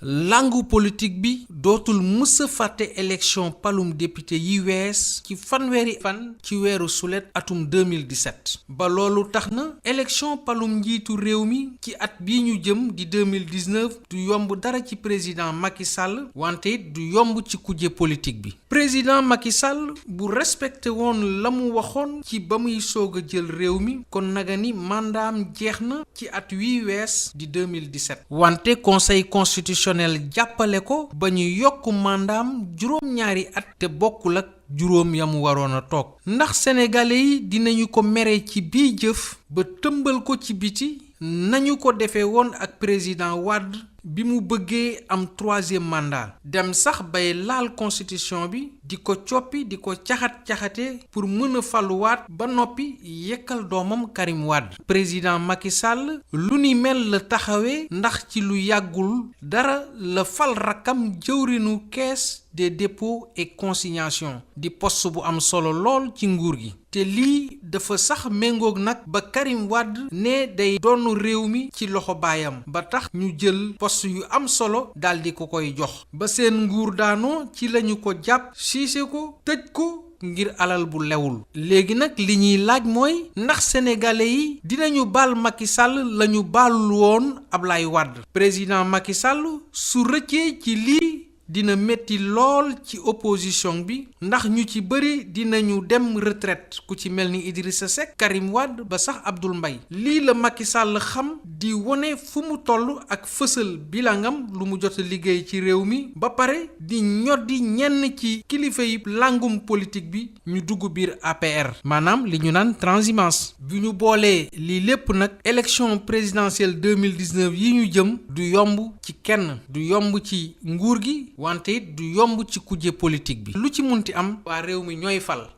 langue politique bi dootul mësa fàtte élection palum député yi wees ci fanweeri fan ci weeru sulet atum 2017 ba loolu tax na élection palum njiitu réew mi ci at bii ñu jëm di 2019 du yomb dara ci président Macky Sall wante it du yomb ci kujje politique bi président Macky Sall bu respecté woon la mu waxoon ci ba muy soog a jël réew mi kon naga ni mandaam jeex na ci at wi wees di 2017 wante conseil constitutionnel jàppale ko ba ñu yokk mandaam juróom-ñaari at te bokkul ak juróom yamu waroon a toog ndax sénégalais yi dinañu ko mere ci bii jëf ba tëmbal ko ci biti nañu ko defee woon ak président Wade bi mu bëggee am troisième mandat dem sax bay laal constitution bi di ko coppi di ko caxat-caxate pour mën a faluwaat ba noppi yekkal doomam Karim Wade président Macky Sall lu ni mel la taxawee ndax ci lu yàggul dara la fal rakkam jëwrinu caisse des dépôts et consignations di poste bu am solo lool ci nguur gi te lii dafa sax méngoog nag ba Karim Wade ne day doon réew mi ci loxo baayam ba tax ñu jël poste yu am solo daldi ko koy jox ba seen nguur daanoo ci lañu ko jàpp siise ko tëj ko ngir alal bu lewul léegi nag li ñuy laaj mooy ndax sénégalais yi dinañu baal Macky Sall lañu baalul woon Ablaye Wade président Macky Sall su rëccee ci lii dina metti lool ci opposition bi ndax ñu ci bëri dinañu dem retraite ku ci mel ni Idrissa Seck Karim Wade ba sax Abdoul Mbaye lii la Macky Sall xam di wone fu mu toll ak fësal bilangam lu mu jot a liggéey ci réew mi ba pare di ñoddi ñenn ci kilifa yi langum politique bi ñu dugg biir APR maanaam li ñu naan transhumance bu ñu boolee lii lépp nag élection présidentielle 2019 yi ñu jëm du yomb ci kenn du yomb ci nguur gi wante it du yomb ci kujje politique bi lu ci munti am waa réew mi ñooy fal